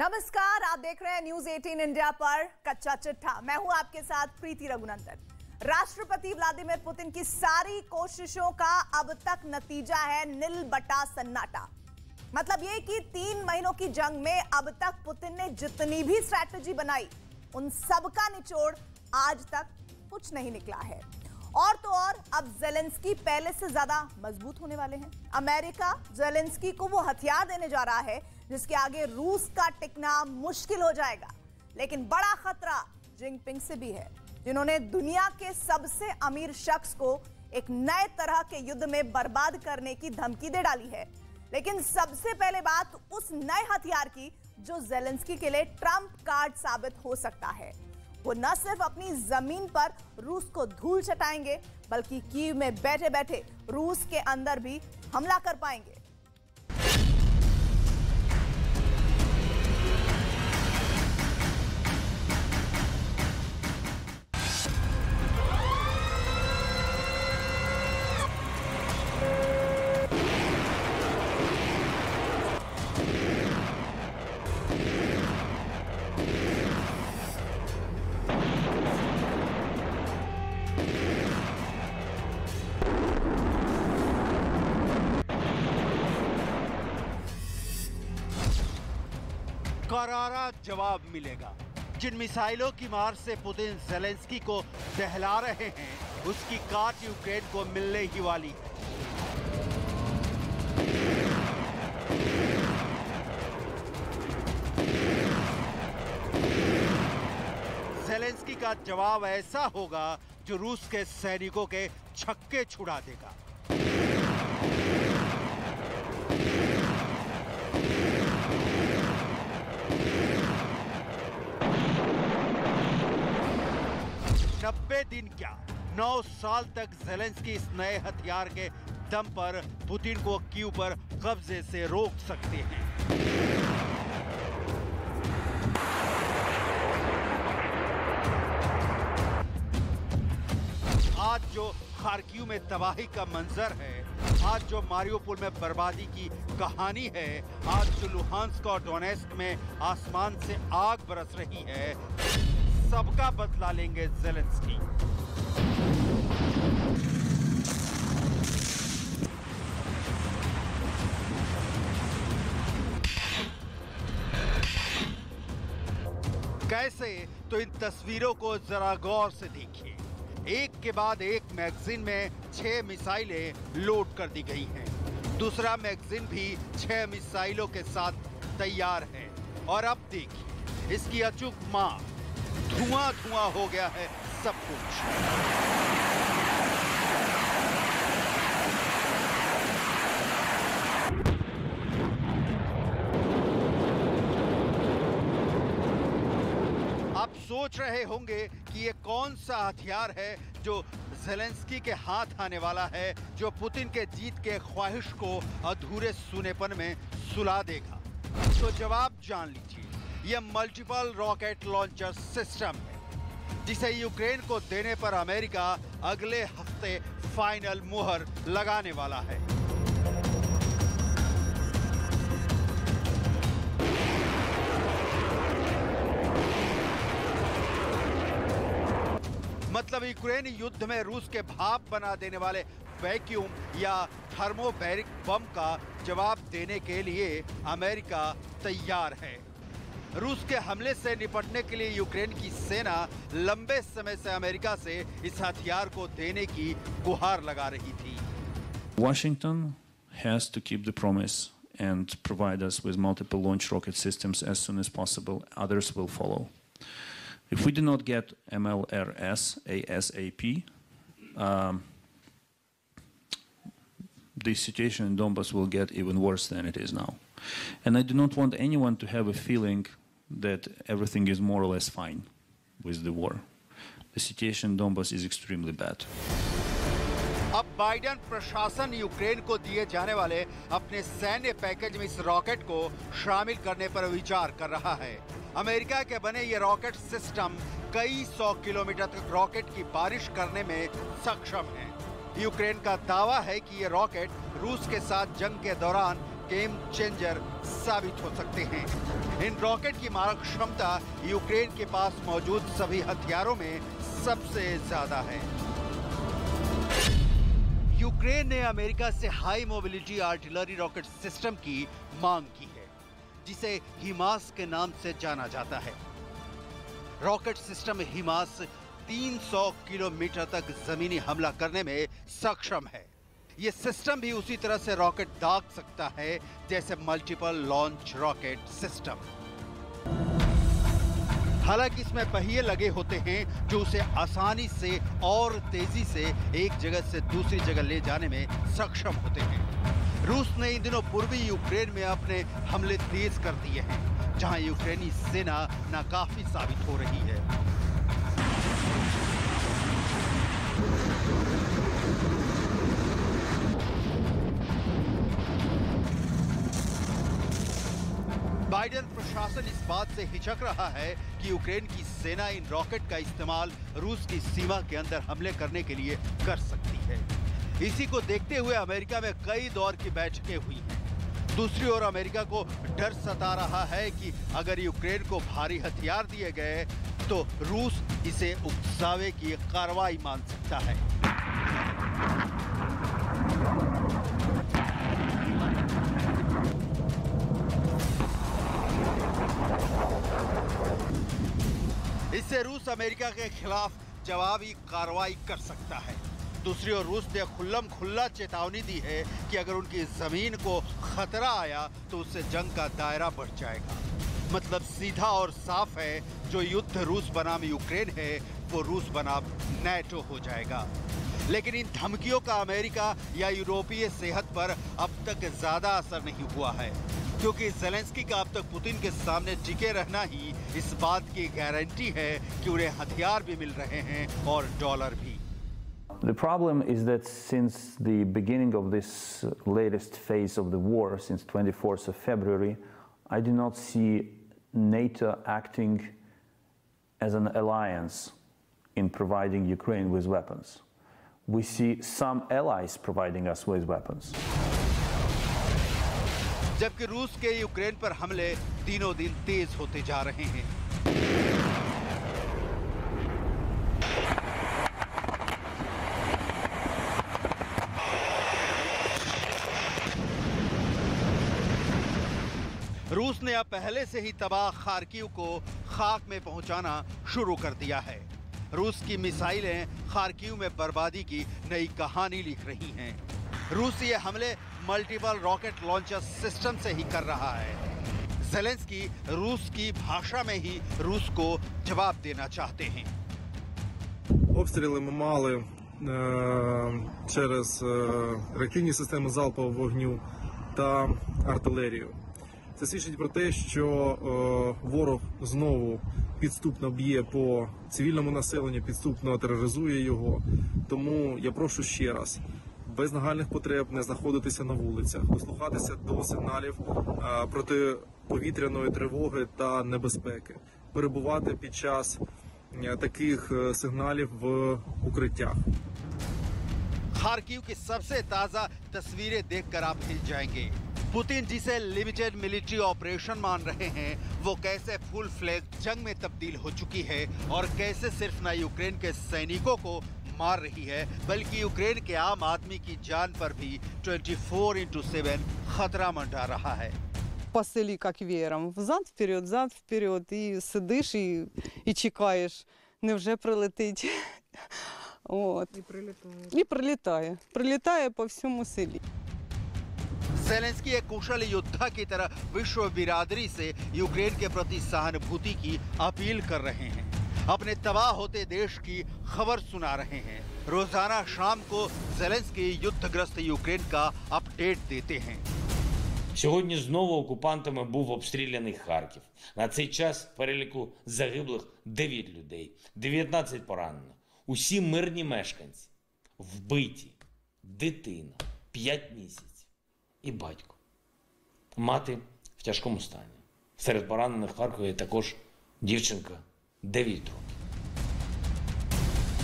नमस्कार, आप देख रहे हैं न्यूज 18 इंडिया पर कच्चा चिट्ठा। मैं हूं आपके साथ प्रीति रघुनंदन। राष्ट्रपति व्लादिमीर पुतिन की सारी कोशिशों का अब तक नतीजा है नील बटा सन्नाटा। मतलब ये कि 3 महीनों की जंग में अब तक पुतिन ने जितनी भी स्ट्रैटेजी बनाई, उन सब का निचोड़ आज तक कुछ नहीं निकला है। और तो और अब जेलेंस्की पहले से ज्यादा मजबूत होने वाले हैं। अमेरिका जेलेंस्की को वो हथियार देने जा रहा है जिसके आगे रूस का टिकना मुश्किल हो जाएगा। लेकिन बड़ा खतरा जिनपिंग से भी है, जिन्होंने दुनिया के सबसे अमीर शख्स को एक नए तरह के युद्ध में बर्बाद करने की धमकी दे डाली है। लेकिन सबसे पहले बात उस नए हथियार की जो जेलेंस्की के लिए ट्रंप कार्ड साबित हो सकता है। वो न सिर्फ अपनी जमीन पर रूस को धूल चटाएंगे, बल्कि कीव में बैठे बैठे रूस के अंदर भी हमला कर पाएंगे। करारा जवाब मिलेगा। जिन मिसाइलों की मार से पुतिन जेलेंस्की को दहला रहे हैं, उसकी काट यूक्रेन को मिलने ही वाली है। जेलेंस्की का जवाब ऐसा होगा जो रूस के सैनिकों के छक्के छुड़ा देगा। दिन क्या 9 साल तक जेलेंस्की इस नए हथियार के दम पर पुतिन को कीव पर कब्जे से रोक सकते हैं। आज जो खार्किव में तबाही का मंजर है, आज जो मारियोपोल में बर्बादी की कहानी है, आज जो लुहांस्क और डोनेस्क में आसमान से आग बरस रही है, सबका बदला लेंगे जेलेंस्की। कैसे? तो इन तस्वीरों को जरा गौर से देखिए। एक के बाद एक मैगजीन में 6 मिसाइलें लोड कर दी गई हैं। दूसरा मैगजीन भी 6 मिसाइलों के साथ तैयार है। और अब देखिए इसकी अचूक मार। धुआं धुआं हो गया है सब कुछ। आप सोच रहे होंगे कि ये कौन सा हथियार है जो जेलेंस्की के हाथ आने वाला है, जो पुतिन के जीत के ख्वाहिश को अधूरे सुनेपन में सुला देगा। तो जवाब जान लीजिए, यह मल्टीपल रॉकेट लॉन्चर सिस्टम है, जिसे यूक्रेन को देने पर अमेरिका अगले हफ्ते फाइनल मुहर लगाने वाला है। मतलब यूक्रेन युद्ध में रूस के भाप बना देने वाले वैक्यूम या थर्मोबैरिक बम का जवाब देने के लिए अमेरिका तैयार है। रूस के हमले से निपटने के लिए यूक्रेन की सेना लंबे समय से अमेरिका से इस हथियार को देने की गुहार लगा रही थी। Washington has to keep the promise and provide us with multiple launch rocket systems as soon as possible. Others will follow. If we do not get MLRS ASAP, the situation in Donbas will get even worse than it is now. And I do not want anyone to have a feeling that everything is more or less fine with the war. The situation in Donbas is extremely bad. अब Biden प्रशासन Ukraine को दिए जाने वाले अपने सैन्य package में इस रॉकेट को शामिल करने पर विचार कर रहा है। अमेरिका के बने ये रॉकेट सिस्टम कई 100 किलोमीटर तक रॉकेट की बारिश करने में सक्षम है। यूक्रेन का दावा है कि ये रॉकेट रूस के साथ जंग के दौरान गेम चेंजर साबित हो सकते हैं। इन रॉकेट की मारक क्षमता यूक्रेन के पास मौजूद सभी हथियारों में सबसे ज्यादा है। यूक्रेन ने अमेरिका से high mobility artillery rocket system की मांग की है, जिसे हिमास के नाम से जाना जाता है। रॉकेट सिस्टम हिमास 300 किलोमीटर तक जमीनी हमला करने में सक्षम है। यह सिस्टम भी उसी तरह से रॉकेट दाग सकता है जैसे मल्टीपल लॉन्च रॉकेट सिस्टम। हालांकि इसमें पहिए लगे होते हैं जो उसे आसानी से और तेजी से एक जगह से दूसरी जगह ले जाने में सक्षम होते हैं। रूस ने इन दिनों पूर्वी यूक्रेन में अपने हमले तेज कर दिए हैं, जहां यूक्रेनी सेना नाकाफी साबित हो रही है। बाइडेन प्रशासन इस बात से हिचक रहा है कि यूक्रेन की सेना इन रॉकेट का इस्तेमाल रूस की सीमा के अंदर हमले करने के लिए कर सकती है। इसी को देखते हुए अमेरिका में कई दौर की बैठकें हुई हैं। दूसरी ओर अमेरिका को डर सता रहा है कि अगर यूक्रेन को भारी हथियार दिए गए तो रूस इसे उकसावे की कार्रवाई मान सकता है। इससे रूस अमेरिका के खिलाफ जवाबी कार्रवाई कर सकता है। दूसरी ओर रूस ने खुल्लम खुल्ला चेतावनी दी है कि अगर उनकी जमीन को खतरा आया तो उससे जंग का दायरा बढ़ जाएगा। मतलब सीधा और साफ है, जो युद्ध रूस बनाम यूक्रेन है वो रूस बनाम नेटो हो जाएगा। लेकिन इन धमकियों का अमेरिका या यूरोपीय सेहत पर अब तक ज्यादा असर नहीं हुआ है, क्योंकि ज़ेलेंस्की का अब तक पुतिन के सामने टिके रहना ही इस बात की गारंटी है कि उन्हें हथियार भी मिल रहे हैं और डॉलर भी। The problem is that since the beginning of this latest phase of the war, since 24th of February, I do not see NATO acting as an alliance in providing Ukraine with weapons. We see some allies providing us with weapons. जबकि रूस के Ukraine पर हमले दिनों दिन तेज होते जा रहे हैं। रूस ने अब पहले से ही तबाह खार्किव को खाक में पहुंचाना शुरू कर दिया है। रूस की मिसाइलें खार्किव में बर्बादी की नई कहानी लिख रही हैं। रूस ये हमले मल्टीपल रॉकेट लॉन्चर सिस्टम से ही कर रहा है। ज़ेलेंस्की रूस की भाषा में ही रूस को जवाब देना चाहते हैं। Обстріли ми мали через реактивні системи залпового вогню та артилерію. Це свідчить про те, що ворог знову підступно б'є по цивільному населенню, підступно тероризує його. Тому я прошу ще раз, без нагальних потреб не знаходитися на вулицях, дослухатися до сигналів протиповітряної тривоги та небезпеки, перебувати під час таких сигналів в укриттях. खार्किव की सबसे ताजा तस्वीरें देखकर आप हिल जाएंगे। पुतिन जिसे लिमिटेड मिलिट्री ऑपरेशन मान रहे हैं, वो कैसे फुल फ्लेज जंग में तब्दील हो चुकी है और कैसे सिर्फ न यूक्रेन के सैनिकों को मार रही है, बल्कि यूक्रेन के आम आदमी की जान पर भी 24/7 खतरा मंडरा रहा है। По селі, як веером, взад вперед, і сидиш, і чекаєш, невже прилетить. От. І прилітає. І прилітає. Прилітає по всьому селі. ज़ेलेंस्की एक कुशल योद्धा की तरह विश्व बिरादरी से यूक्रेन के प्रति सहानुभूति की अपील कर रहे हैं। अपने तबाह होते देश की खबर सुना रहे हैं। रोजाना शाम को ज़ेलेंस्की युद्धग्रस्त यूक्रेन का अपडेट देते हैं। Сьогодні знову окупантами був обстріляний Харків. На цей час в переліку загиблих 9 людей, 19 поранено. Усі мирні мешканці, вбиті, дитина, 5 місяців і батько. Мати в тяжкому стані. Серед поранених в Харкові також дівчинка 9 років.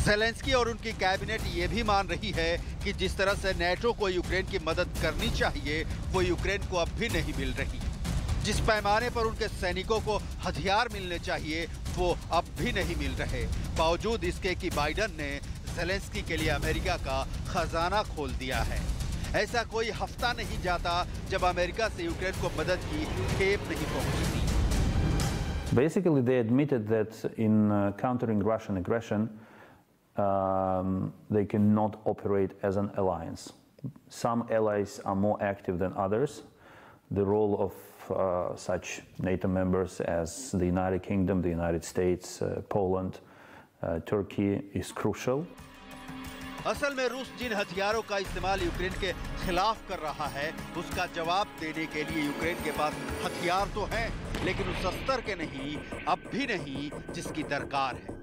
ज़ेलेंस्की और उनकी कैबिनेट ये भी मान रही है कि जिस तरह से नेटो को यूक्रेन की मदद करनी चाहिए वो यूक्रेन को अब भी नहीं मिल रही। जिस पैमाने पर उनके सैनिकों को हथियार मिलने चाहिए वो अब भी नहीं मिल रहे, बावजूद इसके कि बाइडेन ने ज़ेलेंस्की के लिए अमेरिका का खजाना खोल दिया है। ऐसा कोई हफ्ता नहीं जाता जब अमेरिका से यूक्रेन को मदद की खेप नहीं पहुंचती। Basically, they admitted that in countering Russian aggression, they cannot operate as an alliance. Some allies are more active than others. The role of such NATO members as the United Kingdom, the United States, Poland, Turkey is crucial. असल में रूस जिन हथियारों का इस्तेमाल Ukraine के खिलाफ कर रहा है उसका जवाब देने के लिए यूक्रेन के पास हथियार तो हैं, लेकिन उस स्तर के नहीं, अब भी नहीं जिसकी दरकार है।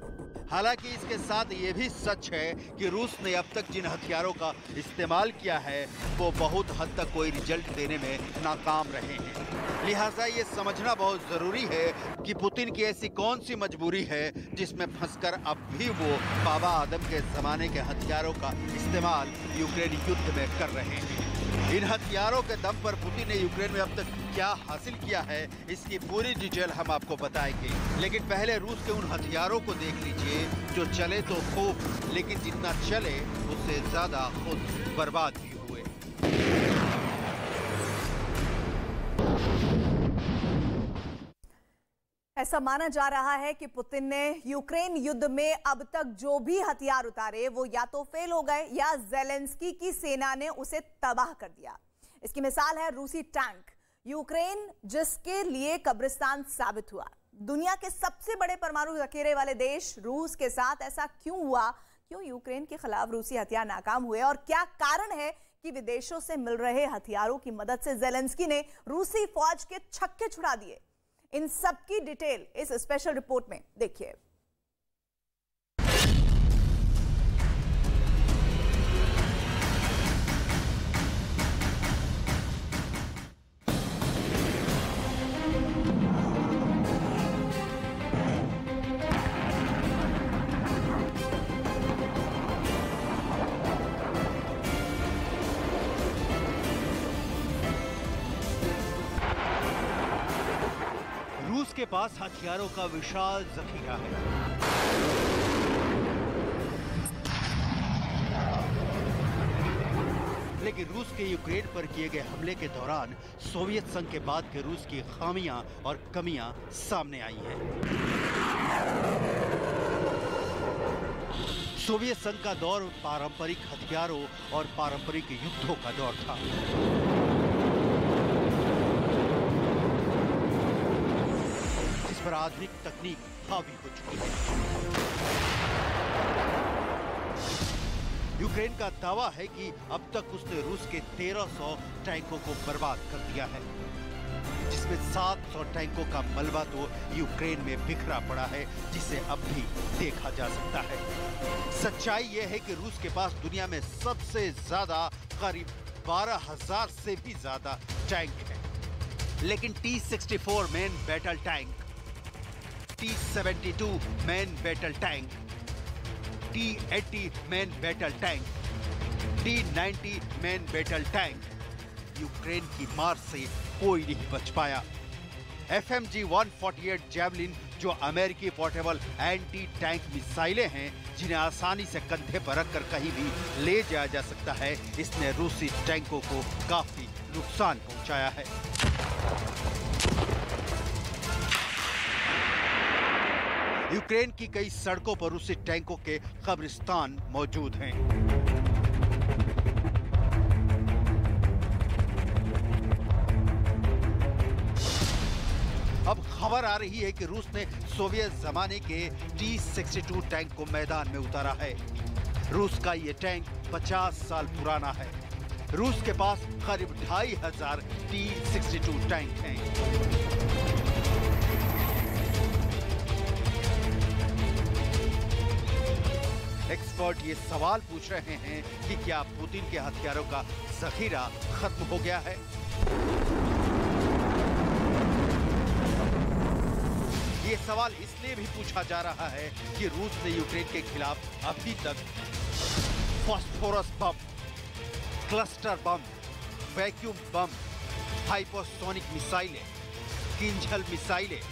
हालांकि इसके साथ ये भी सच है कि रूस ने अब तक जिन हथियारों का इस्तेमाल किया है वो बहुत हद तक कोई रिजल्ट देने में नाकाम रहे हैं। लिहाजा ये समझना बहुत जरूरी है कि पुतिन की ऐसी कौन सी मजबूरी है जिसमें फंसकर अब भी वो बाबा आदम के जमाने के हथियारों का इस्तेमाल यूक्रेन युद्ध में कर रहे हैं। इन हथियारों के दम पर पुतिन ने यूक्रेन में अब तक क्या हासिल किया है इसकी पूरी डिटेल हम आपको बताएंगे, लेकिन पहले रूस के उन हथियारों को देख लीजिए जो चले तो खूब, लेकिन जितना चले उससे ज्यादा खुद बर्बाद भी हुए। ऐसा माना जा रहा है कि पुतिन ने यूक्रेन युद्ध में अब तक जो भी हथियार उतारे वो या तो फेल हो गए या ज़ेलेंस्की की सेना ने उसे तबाह कर दिया। इसकी मिसाल है रूसी टैंक, यूक्रेन जिसके लिए कब्रिस्तान साबित हुआ। दुनिया के सबसे बड़े परमाणु जखीरे वाले देश रूस के साथ ऐसा क्यों हुआ? क्यों यूक्रेन के खिलाफ रूसी हथियार नाकाम हुए और क्या कारण है कि विदेशों से मिल रहे हथियारों की मदद से ज़ेलेंस्की ने रूसी फौज के छक्के छुड़ा दिए? इन सब की डिटेल इस स्पेशल रिपोर्ट में देखिए। रूस के पास हथियारों का विशाल जखीरा है। लेकिन रूस के यूक्रेन पर किए गए हमले के दौरान सोवियत संघ के बाद के रूस की खामियां और कमियां सामने आई हैं। सोवियत संघ का दौर पारंपरिक हथियारों और पारंपरिक युद्धों का दौर था। पर आधुनिक तकनीक हावी हो चुकी है। यूक्रेन का दावा है कि अब तक उसने रूस के 1300 टैंकों को बर्बाद कर दिया है, जिसमें 700 टैंकों का मलबा तो यूक्रेन में बिखरा पड़ा है, जिसे अब भी देखा जा सकता है। सच्चाई यह है कि रूस के पास दुनिया में सबसे ज्यादा करीब 12,000 से भी ज्यादा टैंक है, लेकिन T-64 main battle tank, T-72 main battle tank, T-80 main battle tank, T-90 main battle tank Ukraine की मार से कोई नहीं बच पाया। FMG-148 जैवलिन जो अमेरिकी पोर्टेबल एंटी टैंक मिसाइलें हैं जिन्हें आसानी से कंधे पर रखकर कहीं भी ले जाया जा सकता है, इसने रूसी टैंकों को काफी नुकसान पहुंचाया है। यूक्रेन की कई सड़कों पर रूसी टैंकों के कब्रिस्तान मौजूद हैं। अब खबर आ रही है कि रूस ने सोवियत जमाने के T-62 टैंक को मैदान में उतारा है। रूस का ये टैंक 50 साल पुराना है। रूस के पास करीब 2500 T-62 टैंक हैं। एक्सपर्ट ये सवाल पूछ रहे हैं कि क्या पुतिन के हथियारों का जखीरा खत्म हो गया है? ये सवाल इसलिए भी पूछा जा रहा है कि रूस ने यूक्रेन के खिलाफ अभी तक phosphorus bomb, cluster bomb, vacuum bomb, hypersonic मिसाइलें, किंझल मिसाइलें,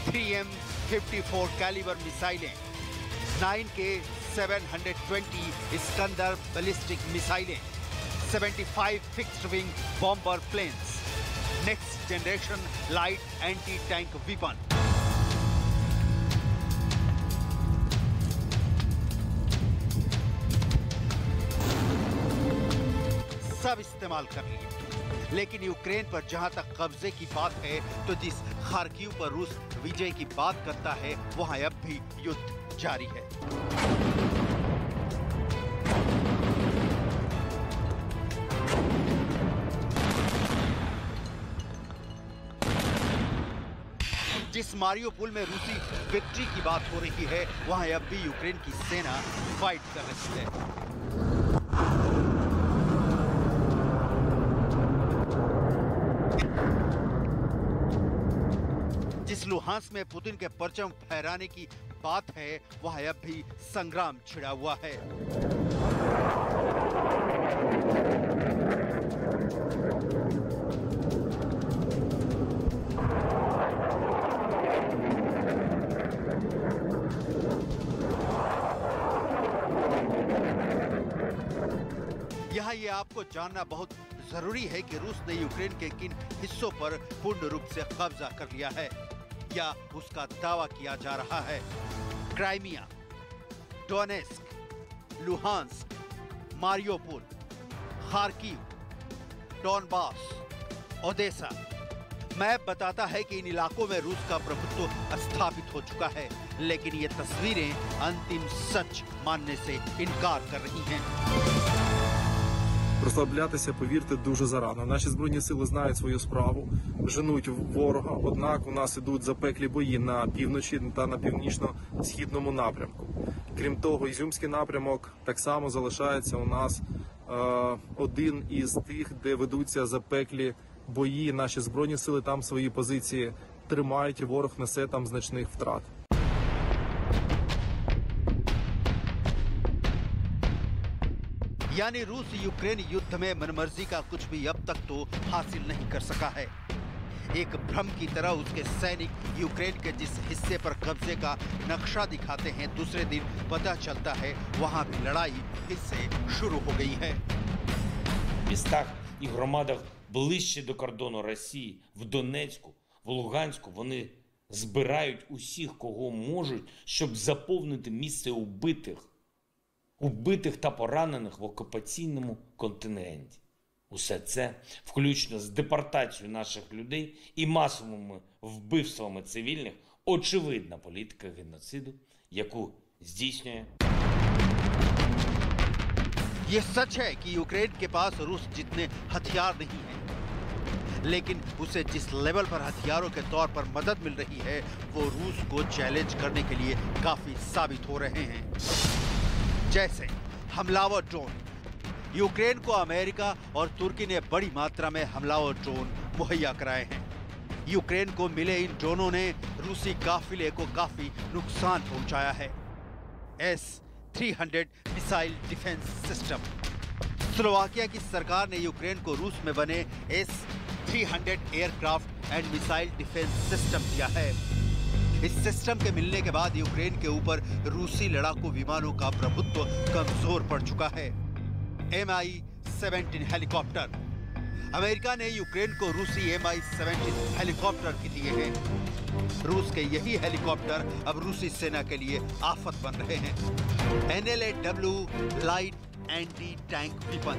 3M54 कैलिबर मिसाइलें, 9K 720 इस्कंदर बैलिस्टिक मिसाइलें, 75 fixed wing bomber planes, next generation light anti tank weapon. सब इस्तेमाल कर लिए, लेकिन यूक्रेन पर जहां तक कब्जे की बात है तो जिस खार्किव पर रूस विजय की बात करता है वहां अब भी युद्ध जारी है। जिस मारियोपोल में रूसी विक्ट्री की बात हो रही है वहां अब भी यूक्रेन की सेना फाइट कर रही है। जिस लुहांस्क में पुतिन के परचम फहराने की बात है वहां अब भी संग्राम छिड़ा हुआ है। यहाँ ये आपको जानना बहुत जरूरी है कि रूस ने यूक्रेन के किन हिस्सों पर पूर्ण रूप से कब्जा कर लिया है या उसका दावा किया जा रहा है। Crimea, Donetsk, Luhansk, Mariupol, Kharkiv, Donbas, Odesa. Map बताता है कि इन इलाकों में रूस का प्रभुत्व स्थापित हो चुका है, लेकिन ये तस्वीरें अंतिम सच मानने से इनकार कर रही हैं। Розслаблятися, повірте, дуже зарано. Наші Збройні сили знають свою справу, женуть ворога, однак у нас ідуть запеклі бої на півночі та на північно-східному напрямку. Крім того, Ізюмський напрямок так само залишається у нас один із тих, де ведуться запеклі бої. Наші Збройні сили там свої позиції тримають, і ворог несе там значних втрат. यानी रूस यूक्रेन युद्ध में मनमर्जी का कुछ भी अब तक तो हासिल नहीं कर सका है। एक भ्रम की तरह उसके सैनिक यूक्रेन के जिस हिस्से पर कब्जे का नक्शा दिखाते हैं, दूसरे दिन पता चलता है वहां भी लड़ाई फिर से शुरू हो गई है। В містах і громадах ближче до кордону Росії, в Донецьку, в Луганську вони збирають усіх, кого можуть, щоб заповнити місце убитих та поранених в окупаційному контингенті. Усе це, включно з депортацією наших людей і масовими вбивствами цивільних, очевидна політика геноциду, яку здійснює. ये सच है कि यूक्रेन के पास रूस जितने हथियार नहीं हैं, लेकिन उसे जिस लेवल पर हथियारों के तौर पर मदद मिल रही है वो रूस को चैलेंज करने के लिए काफी साबित हो रहे हैं। जैसे हमलावर ड्रोन। यूक्रेन को अमेरिका और तुर्की ने बड़ी मात्रा में हमलावर ड्रोन मुहैया कराए हैं। यूक्रेन को मिले इन ड्रोनों ने रूसी काफिले को काफी नुकसान पहुंचाया है। S-300 missile defence system. Slovakia की सरकार ने यूक्रेन को रूस में बने S-300 aircraft and missile defence system दिया है। इस सिस्टम के मिलने के बाद यूक्रेन के ऊपर रूसी लड़ाकू विमानों का प्रभुत्व कमजोर पड़ चुका है। Mi-17 helicopter. अमेरिका ने यूक्रेन को रूसी Mi-17 हेलीकॉप्टर भी दिए हैं। रूस के यही हेलीकॉप्टर अब रूसी सेना के लिए आफत बन रहे हैं। NLAW light anti tank weapon.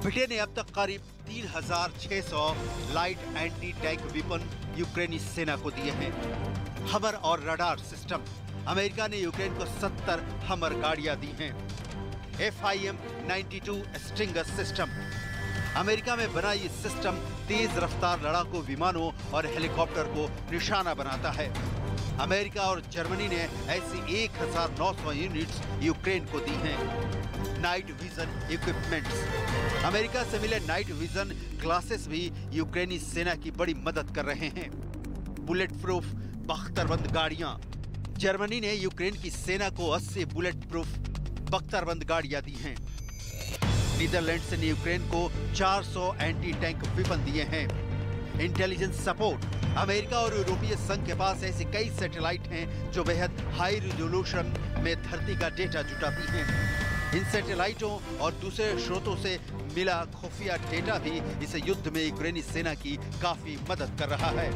Britain ने अब तक करीब 3600 लाइट एंटी टैंक वेपन यूक्रेनी सेना को दिए हैं। हमर और रडार सिस्टम। अमेरिका ने यूक्रेन को 70 हमर गाड़ियां दी हैं। FIM-92 stringer system. अमेरिका में बना ये सिस्टम तेज रफ्तार लड़ाकू विमानों और हेलीकॉप्टर को निशाना बनाता है। अमेरिका और जर्मनी ने ऐसी 1900 यूनिट्स यूक्रेन को दी हैं। Night vision equipments. अमेरिका से मिले नाइट विजन ग्लासेस भी यूक्रेनी सेना की बड़ी मदद कर रहे हैं। बुलेट प्रूफ बख्तरबंद गाड़ियां। जर्मनी ने यूक्रेन की सेना को 80 बुलेट प्रूफ बख्तरबंद गाड़ियां दी हैं। नीदरलैंड्स ने यूक्रेन को 400 एंटी टैंक वेपन दिए हैं। Intelligence support. अमेरिका और यूरोपीय संघ के पास ऐसे कई सैटेलाइट हैं जो बेहद हाई रिजोल्यूशन में धरती का डेटा जुटाती हैं। इन सैटेलाइटों और दूसरे स्रोतों से मिला खुफिया डेटा भी इस युद्ध में यूक्रेनी सेना की काफी मदद कर रहा है।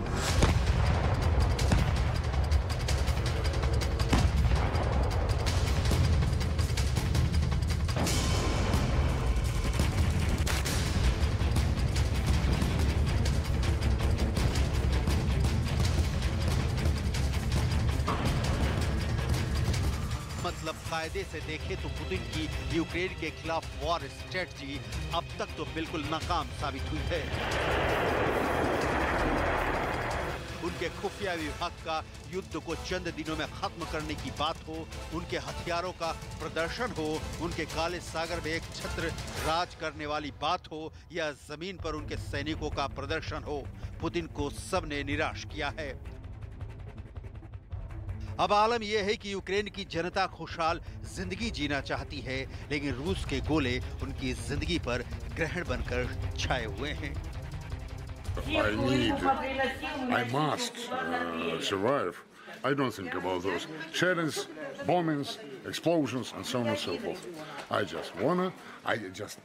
मतलब कायदे से देखें तो पुतिन की यूक्रेन के खिलाफ वॉर स्ट्रेटजी अब तक तो बिल्कुल नाकाम साबित हुई है। उनके खुफिया विभाग का युद्ध को चंद दिनों में खत्म करने की बात हो, उनके हथियारों का प्रदर्शन हो, उनके काले सागर में एक छत्र राज करने वाली बात हो या जमीन पर उनके सैनिकों का प्रदर्शन हो, पुतिन को सबने निराश किया है। अब आलम यह है कि यूक्रेन की जनता खुशहाल जिंदगी जीना चाहती है, लेकिन रूस के गोले उनकी जिंदगी पर ग्रहण बनकर छाए हुए हैं। I must survive. I don't think about those shellings, bombings, explosions, and so on and so forth. I just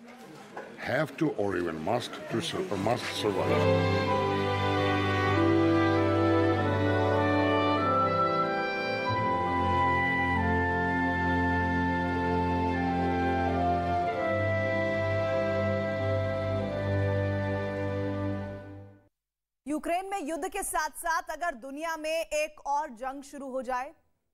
have to, or even must survive. Ukraine में युद्ध के साथ साथ अगर दुनिया में एक और जंग शुरू हो जाए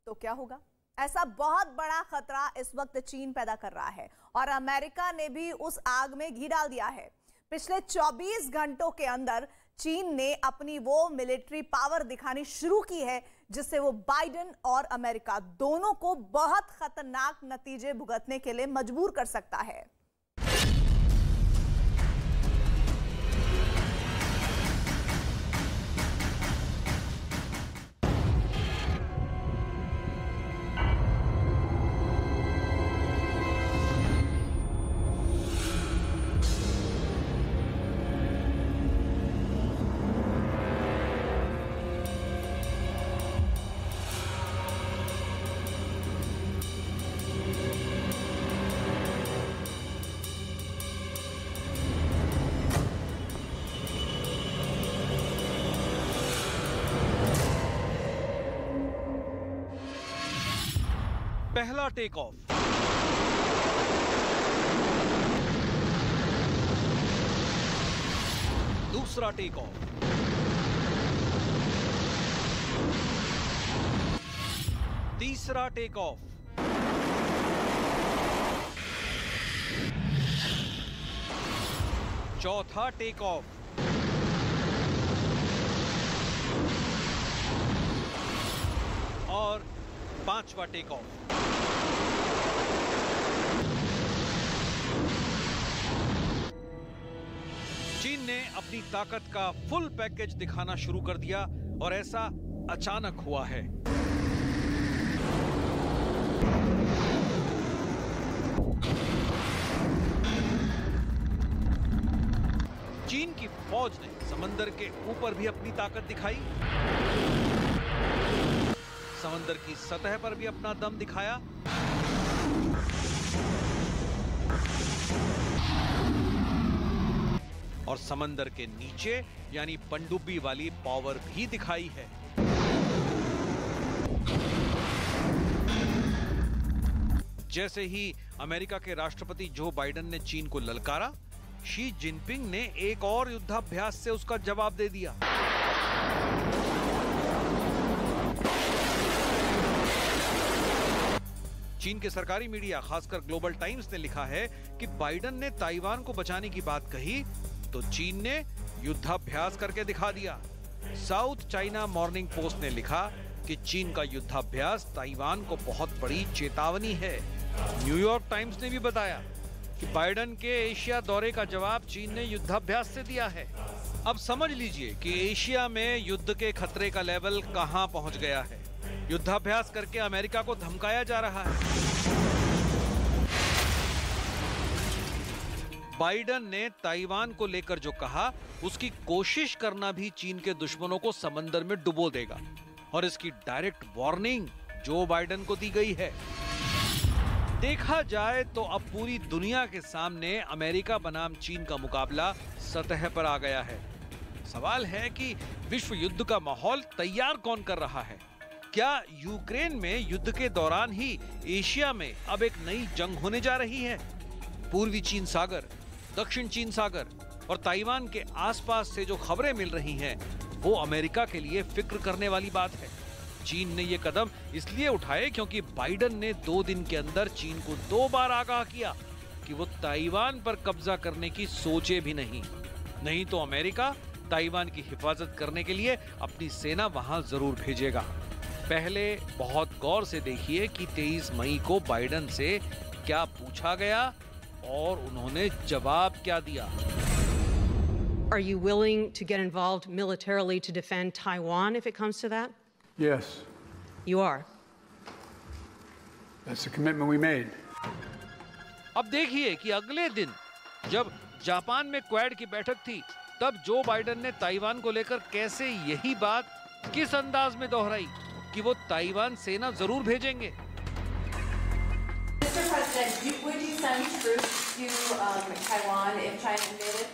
तो क्या होगा? ऐसा बहुत बड़ा खतरा इस वक्त चीन पैदा कर रहा है और अमेरिका ने भी उस आग में घी डाल दिया है। पिछले 24 घंटों के अंदर चीन ने अपनी वो मिलिट्री पावर दिखानी शुरू की है जिससे वो बाइडेन और अमेरिका दोनों को बहुत खतरनाक नतीजे भुगतने के लिए मजबूर कर सकता है। पहला टेक ऑफ, दूसरा टेक ऑफ, तीसरा टेक ऑफ, चौथा टेक ऑफ, और पांचवा टेक ऑफ। चीन ने अपनी ताकत का फुल पैकेज दिखाना शुरू कर दिया और ऐसा अचानक हुआ है। चीन की फौज ने समंदर के ऊपर भी अपनी ताकत दिखाई, समंदर की सतह पर भी अपना दम दिखाया, और समंदर के नीचे यानी पनडुब्बी वाली पावर भी दिखाई है। जैसे ही अमेरिका के राष्ट्रपति जो बाइडेन ने चीन को ललकारा, शी जिनपिंग ने एक और युद्धाभ्यास से उसका जवाब दे दिया। चीन के सरकारी मीडिया खासकर ग्लोबल टाइम्स ने लिखा है कि बाइडेन ने ताइवान को बचाने की बात कही तो चीन ने युद्धाभ्यास करके दिखा दिया। साउथ चाइना मॉर्निंग पोस्ट ने लिखा कि चीन का युद्धाभ्यास ताइवान को बहुत बड़ी चेतावनी है। न्यूयॉर्क टाइम्स ने भी बताया कि बाइडेन के एशिया दौरे का जवाब चीन ने युद्धाभ्यास से दिया है। अब समझ लीजिए कि एशिया में युद्ध के खतरे का लेवल कहां पहुंच गया है। युद्धाभ्यास करके अमेरिका को धमकाया जा रहा है। बाइडन ने ताइवान को लेकर जो कहा, उसकी कोशिश करना भी चीन के दुश्मनों को समंदर में डुबो देगा, और इसकी डायरेक्ट वार्निंग जो बाइडन को दी गई है। देखा जाए तो अब पूरी दुनिया के सामने अमेरिका बनाम चीन का मुकाबला सतह पर आ गया है। सवाल है कि विश्व युद्ध का माहौल तैयार कौन कर रहा है? क्या यूक्रेन में युद्ध के दौरान ही एशिया में अब एक नई जंग होने जा रही है? पूर्वी चीन सागर, दक्षिण चीन सागर और ताइवान के आसपास से जो खबरें मिल रही हैं, वो अमेरिका के लिए फिक्र करने वाली बात है। चीन ने ये कदम इसलिए उठाए क्योंकि बाइडन ने 2 दिन के अंदर चीन को 2 बार आगाह किया कि वो ताइवान पर कब्जा करने की सोचे भी नहीं तो अमेरिका ताइवान की हिफाजत करने के लिए अपनी सेना वहां जरूर भेजेगा। पहले बहुत गौर से देखिए कि 23 मई को बाइडन से क्या पूछा गया और उन्होंने जवाब क्या दिया। Are you willing to get involved militarily to defend Taiwan if it comes to that? Yes. You are. That's the commitment we made. अब देखिए कि अगले दिन जब जापान में क्वाड की बैठक थी, तब जो बाइडन ने ताइवान को लेकर कैसे यही बात किस अंदाज में दोहराई कि वो ताइवान सेना जरूर भेजेंगे। Mr. President, would you send troops to Taiwan if China invaded?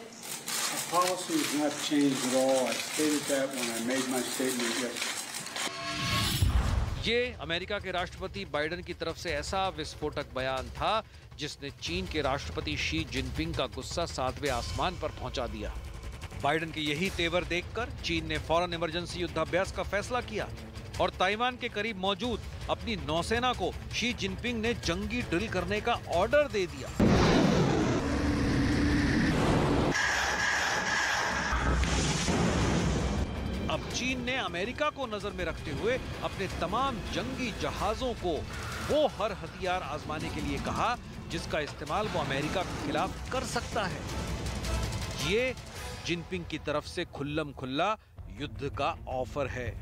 Our policy has not changed at all. I stated that when I made my statement yesterday. ये अमेरिका के राष्ट्रपति बाइडन की तरफ से ऐसा विस्फोटक बयान था जिसने चीन के राष्ट्रपति शी जिनपिंग का गुस्सा 7वें आसमान पर पहुंचा दिया। बाइडन के यही तेवर देखकर चीन ने फौरन इमरजेंसी युद्धाभ्यास का फैसला किया और ताइवान के करीब मौजूद अपनी नौसेना को शी जिनपिंग ने जंगी ड्रिल करने का ऑर्डर दे दिया। अब चीन ने अमेरिका को नजर में रखते हुए अपने तमाम जंगी जहाजों को वो हर हथियार आजमाने के लिए कहा जिसका इस्तेमाल वो अमेरिका के खिलाफ कर सकता है। ये जिनपिंग की तरफ से खुल्लम खुल्ला युद्ध का ऑफर है।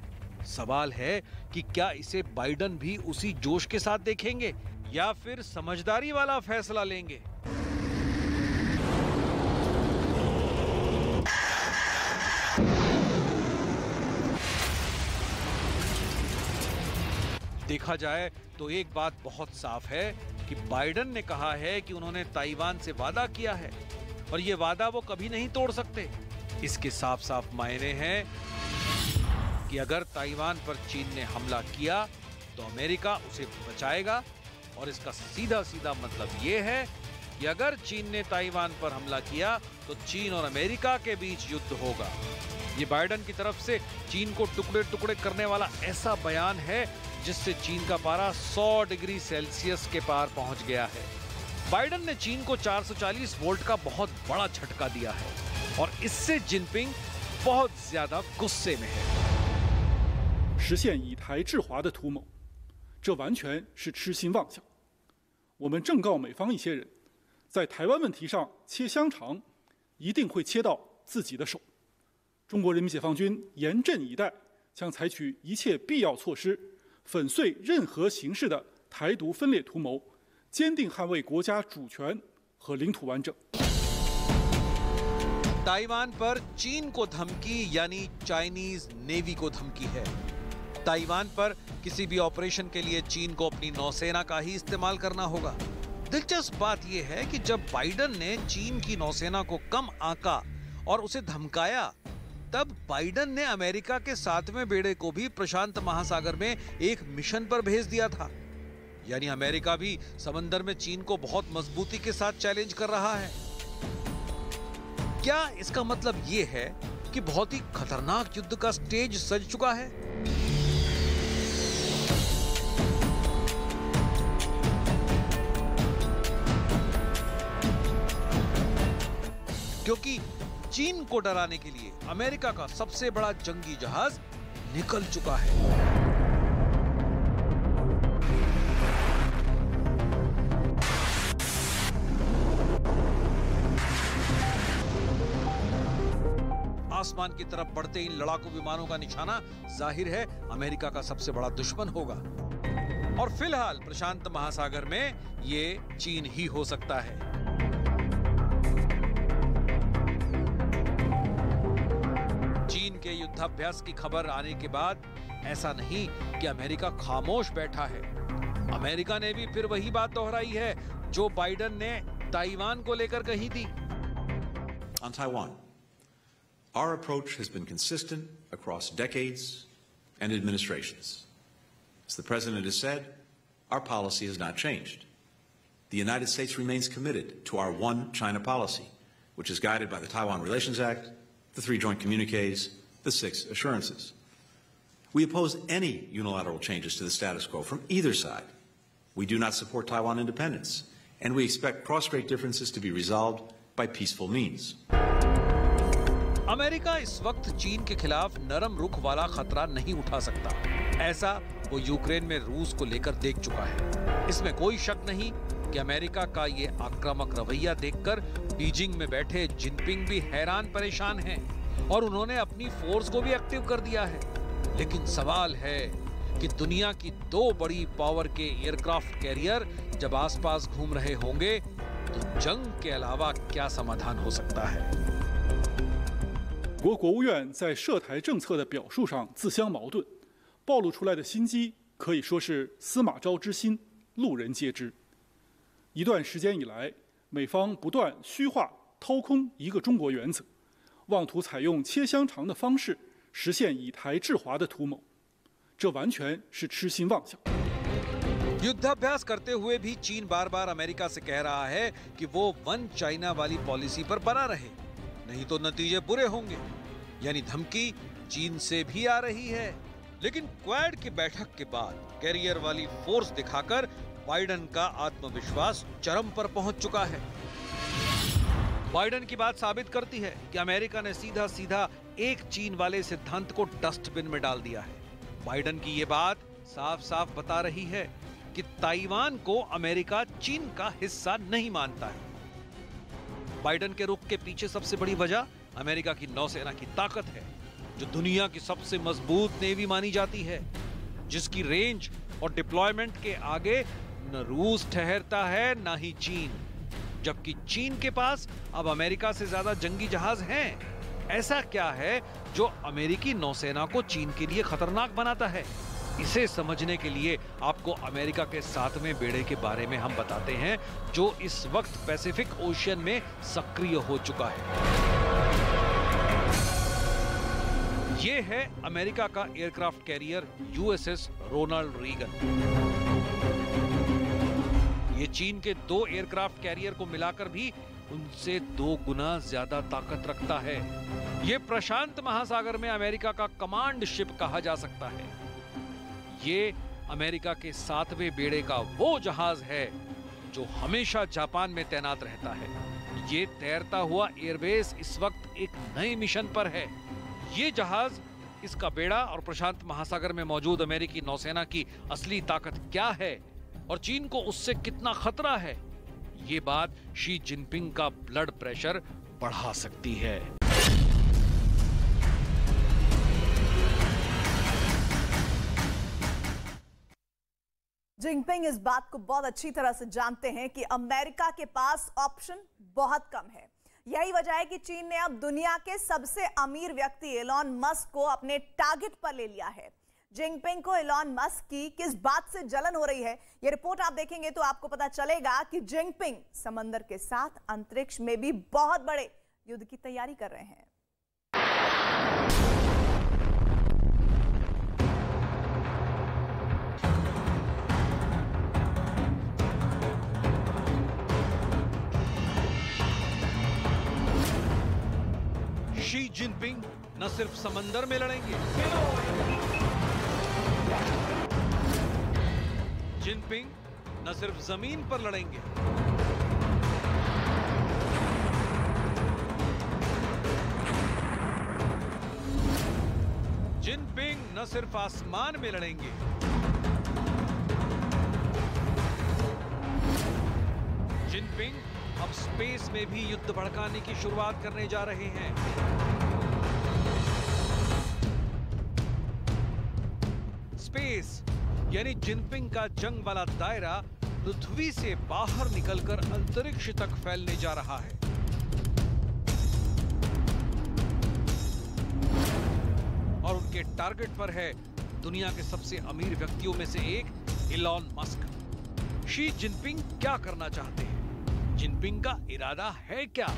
सवाल है कि क्या इसे बाइडन भी उसी जोश के साथ देखेंगे या फिर समझदारी वाला फैसला लेंगे। देखा जाए तो एक बात बहुत साफ है कि बाइडन ने कहा है कि उन्होंने ताइवान से वादा किया है और ये वादा वो कभी नहीं तोड़ सकते। इसके साफ साफ मायने हैं कि अगर ताइवान पर चीन ने हमला किया तो अमेरिका उसे बचाएगा, और इसका सीधा सीधा मतलब ये है कि अगर चीन ने ताइवान पर हमला किया तो चीन और अमेरिका के बीच युद्ध होगा। ये बाइडन की तरफ से चीन को टुकड़े टुकड़े करने वाला ऐसा बयान है जिससे चीन का पारा 100 डिग्री सेल्सियस के पार पहुंच गया है। बाइडन ने चीन को 440 वोल्ट का बहुत बड़ा झटका दिया है और इससे जिनपिंग बहुत ज्यादा गुस्से में है। 实现以台制华的图谋，这完全是痴心妄想。我们正告美方一些人，在台湾问题上切香肠，一定会切到自己的手。中国人民解放军严阵以待，将采取一切必要措施，粉碎任何形式的台独分裂图谋，坚定捍卫国家主权和领土完整。 ताइवान पर चीन को धमकी यानी चाइनीज नेवी को धमकी है। ताइवान पर किसी भी ऑपरेशन के लिए चीन को अपनी नौसेना का ही इस्तेमाल करना होगा। दिलचस्प बात यह है कि जब बाइडन ने चीन की नौसेना को कम आंका और उसे धमकाया, तब बाइडन ने अमेरिका के 7वें बेड़े को भी प्रशांत महासागर में एक मिशन पर भेज दिया था। यानी अमेरिका भी समंदर में चीन को बहुत मजबूती के साथ चैलेंज कर रहा है। क्या इसका मतलब यह है कि बहुत ही खतरनाक युद्ध का स्टेज सज चुका है? क्योंकि चीन को डराने के लिए अमेरिका का सबसे बड़ा जंगी जहाज निकल चुका है। आसमान की तरफ बढ़ते इन लड़ाकू विमानों का निशाना जाहिर है अमेरिका का सबसे बड़ा दुश्मन होगा। और फिलहाल प्रशांत महासागर में ये चीन ही हो सकता है। चीन के युद्धाभ्यास की खबर आने के बाद ऐसा नहीं कि अमेरिका खामोश बैठा है। अमेरिका ने भी फिर वही बात दोहराई है जो बाइडेन ने ताइवान को लेकर कही थी। On Taiwan, our approach has been consistent across decades and administrations. As the President has said, our policy has not changed. The United States remains committed to our One China policy, which is guided by the Taiwan Relations Act, the 3 joint communiques, the 6 assurances. We oppose any unilateral changes to the status quo from either side. We do not support Taiwan independence, and we expect cross-strait differences to be resolved by peaceful means. America इस वक्त चीन के खिलाफ नरम रुख वाला खतरा नहीं उठा सकता। ऐसा वो यूक्रेन में रूस को लेकर देख चुका है। इसमें कोई शक नहीं कि अमेरिका का ये आक्रामक रवैया देखकर बीजिंग में बैठे जिनपिंग भी हैरान परेशान हैं और उन्होंने अपनी फोर्स को भी एक्टिव कर दिया है। लेकिन सवाल है कि दुनिया की 2 बड़ी पावर के एयरक्राफ्ट कैरियर जब आसपास घूम रहे होंगे तो जंग के अलावा क्या समाधान हो सकता है। 国国务院在涉台政策的表述上自相矛盾，暴露出来的心机可以说是司马昭之心，路人皆知。一段时间以来，美方不断虚化、掏空一个中国原则，妄图采用切香肠的方式实现以台制华的图谋，这完全是痴心妄想。 युद्धाभ्यास करते हुए भी चीन बार बार अमेरिका से कह रहा है कि वो वन चाइना वाली पॉलिसी पर बना रहे, नहीं तो नतीजे बुरे होंगे। यानी धमकी चीन से भी आ रही है। लेकिन क्वाड की बैठक के बाद कैरियर वाली फोर्स दिखाकर बाइडेन का आत्मविश्वास चरम पर पहुंच चुका है। बाइडेन की बात साबित करती है कि अमेरिका ने सीधा सीधा एक चीन वाले सिद्धांत को डस्टबिन में डाल दिया है। बाइडेन की ये बात साफ साफ बता रही है कि ताइवान को अमेरिका चीन का हिस्सा नहीं मानता है। बाइडेन के रुख के पीछे सबसे बड़ी वजह अमेरिका की नौसेना की ताकत है, जो दुनिया की सबसे मजबूत नेवी मानी जाती है, जिसकी रेंज और डिप्लॉयमेंट के आगे न रूस ठहरता है न ही चीन, जबकि चीन के पास अब अमेरिका से ज्यादा जंगी जहाज हैं। ऐसा क्या है जो अमेरिकी नौसेना को चीन के लिए खतरनाक बनाता है? इसे समझने के लिए आपको अमेरिका के 7वें बेड़े के बारे में हम बताते हैं, जो इस वक्त पैसिफिक ओशियन में सक्रिय हो चुका है। ये है अमेरिका का aircraft carrier USS Ronald Reagan. ये चीन के 2 एयरक्राफ्ट कैरियर को मिलाकर भी उनसे 2 गुना ज्यादा ताकत रखता है। ये प्रशांत महासागर में अमेरिका का कमांड शिप कहा जा सकता है। ये अमेरिका के 7वें बेड़े का वो जहाज है जो हमेशा जापान में तैनात रहता है। ये तैरता हुआ एयरबेस इस वक्त एक नए मिशन पर है। ये जहाज, इसका बेड़ा और प्रशांत महासागर में मौजूद अमेरिकी नौसेना की असली ताकत क्या है और चीन को उससे कितना खतरा है, ये बात शी जिनपिंग का ब्लड प्रेशर बढ़ा सकती है। जिनपिंग इस बात को बहुत अच्छी तरह से जानते हैं कि अमेरिका के पास ऑप्शन बहुत कम है। यही वजह है कि चीन ने अब दुनिया के सबसे अमीर व्यक्ति एलॉन मस्क को अपने टारगेट पर ले लिया है। जिनपिंग को एलॉन मस्क की किस बात से जलन हो रही है, यह रिपोर्ट आप देखेंगे तो आपको पता चलेगा कि जिनपिंग समंदर के साथ अंतरिक्ष में भी बहुत बड़े युद्ध की तैयारी कर रहे हैं। शी जिनपिंग न सिर्फ समंदर में लड़ेंगे, जिनपिंग न सिर्फ जमीन पर लड़ेंगे, जिनपिंग न सिर्फ आसमान में लड़ेंगे, जिनपिंग अब स्पेस में भी युद्ध भड़काने की शुरुआत करने जा रहे हैं। स्पेस यानी जिनपिंग का जंग वाला दायरा पृथ्वी से बाहर निकलकर अंतरिक्ष तक फैलने जा रहा है। और उनके टारगेट पर है दुनिया के सबसे अमीर व्यक्तियों में से एक इलॉन मस्क। शी जिनपिंग क्या करना चाहते हैं? जिनपिंग का इरादा है क्या?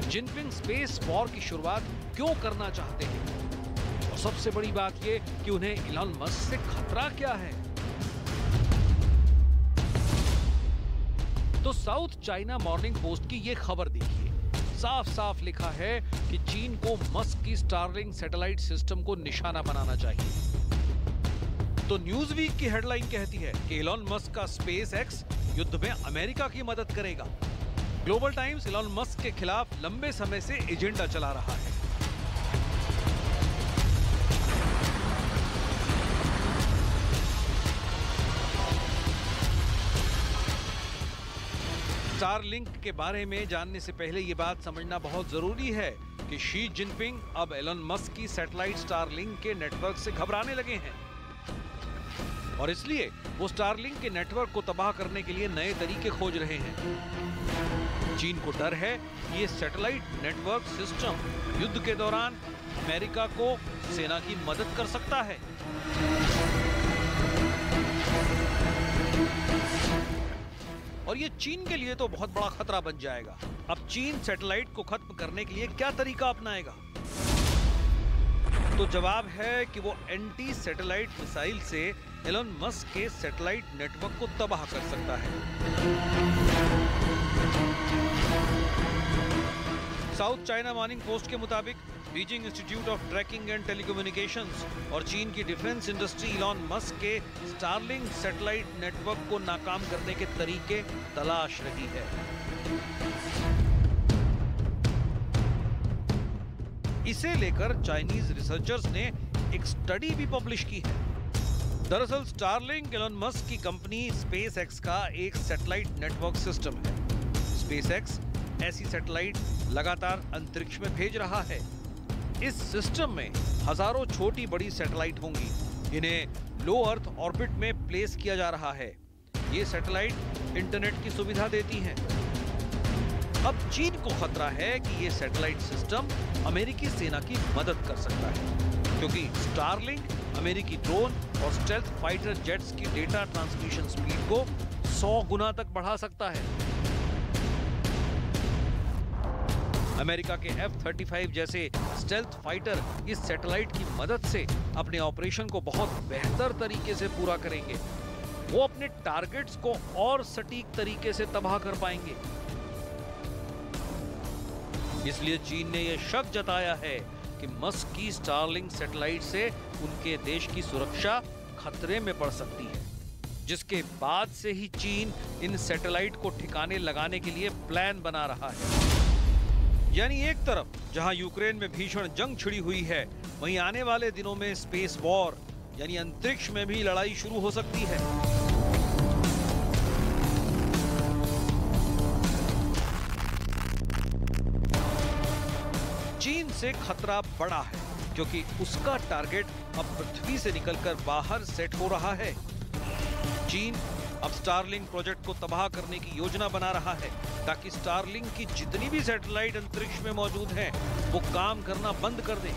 जिनपिंग स्पेस वॉर की शुरुआत क्यों करना चाहते हैं? और सबसे बड़ी बात यह कि उन्हें इलॉन मस्क से खतरा क्या है? तो साउथ चाइना मॉर्निंग पोस्ट की यह खबर देखिए। साफ साफ लिखा है कि चीन को मस्क की स्टारलिंक सैटेलाइट सिस्टम को निशाना बनाना चाहिए। तो न्यूज वीक की हेडलाइन कहती है कि इलॉन मस्क का स्पेस एक्स युद्ध में अमेरिका की मदद करेगा। ग्लोबल टाइम्स इलॉन मस्क के खिलाफ लंबे समय से एजेंडा चला रहा है। स्टारलिंक के बारे में जानने से पहले ये बात समझना बहुत जरूरी है कि शी जिनपिंग अब एलन मस्क की सैटेलाइट स्टारलिंक के नेटवर्क से घबराने लगे हैं और इसलिए वो स्टारलिंक के नेटवर्क को तबाह करने के लिए नए तरीके खोज रहे हैं। चीन को डर है कि ये सैटेलाइट नेटवर्क सिस्टम युद्ध के दौरान अमेरिका को सेना की मदद कर सकता है। और ये चीन के लिए तो बहुत बड़ा खतरा बन जाएगा। अब चीन सैटेलाइट को खत्म करने के लिए क्या तरीका अपनाएगा? तो जवाब है कि वो एंटी सैटेलाइट मिसाइल से एलन मस्क के सैटेलाइट नेटवर्क को तबाह कर सकता है। साउथ चाइना मॉर्निंग पोस्ट के मुताबिक Beijing institute of tracking and telecommunications और चीन की डिफेंस इंडस्ट्री इलॉन मस्क के स्टारलिंक सैटेलाइट नेटवर्क को नाकाम करने के तरीके तलाश रही है। इसे लेकर चाइनीज रिसर्चर्स ने एक स्टडी भी पब्लिश की है। दरअसल स्टारलिंक एलन मस्क की कंपनी स्पेस एक्स का एक सैटेलाइट नेटवर्क सिस्टम है। स्पेस एक्स ऐसी सैटेलाइट लगातार अंतरिक्ष में भेज रहा है। इस सिस्टम में हजारों छोटी बड़ी सैटेलाइट होंगी। इन्हें लो अर्थ ऑर्बिट में प्लेस किया जा रहा है। ये सैटेलाइट इंटरनेट की सुविधा देती हैं। अब चीन को खतरा है कि ये सैटेलाइट सिस्टम अमेरिकी सेना की मदद कर सकता है, क्योंकि स्टारलिंक अमेरिकी ड्रोन और स्टेल्थ फाइटर जेट्स की डेटा ट्रांसमिशन स्पीड को 100 गुना तक बढ़ा सकता है। अमेरिका के F-35 जैसे स्टेल्थ फाइटर इस सैटेलाइट की मदद से अपने ऑपरेशन को बहुत बेहतर तरीके से पूरा करेंगे। वो अपने टारगेट्स को और सटीक तरीके से तबाह कर पाएंगे। इसलिए चीन ने यह शक जताया है कि मस्क की स्टारलिंक सैटेलाइट से उनके देश की सुरक्षा खतरे में पड़ सकती है, जिसके बाद से ही चीन इन सैटेलाइट को ठिकाने लगाने के लिए प्लान बना रहा है। यानी एक तरफ जहां यूक्रेन में भीषण जंग छिड़ी हुई है, वहीं आने वाले दिनों में स्पेस वॉर यानी अंतरिक्ष में भी लड़ाई शुरू हो सकती है। चीन से खतरा बड़ा है क्योंकि उसका टारगेट अब पृथ्वी से निकलकर बाहर सेट हो रहा है। चीन अब स्टारलिंक प्रोजेक्ट को तबाह करने की योजना बना रहा है ताकि स्टारलिंक की जितनी भी सैटेलाइट अंतरिक्ष में मौजूद हैं, वो काम करना बंद कर दें।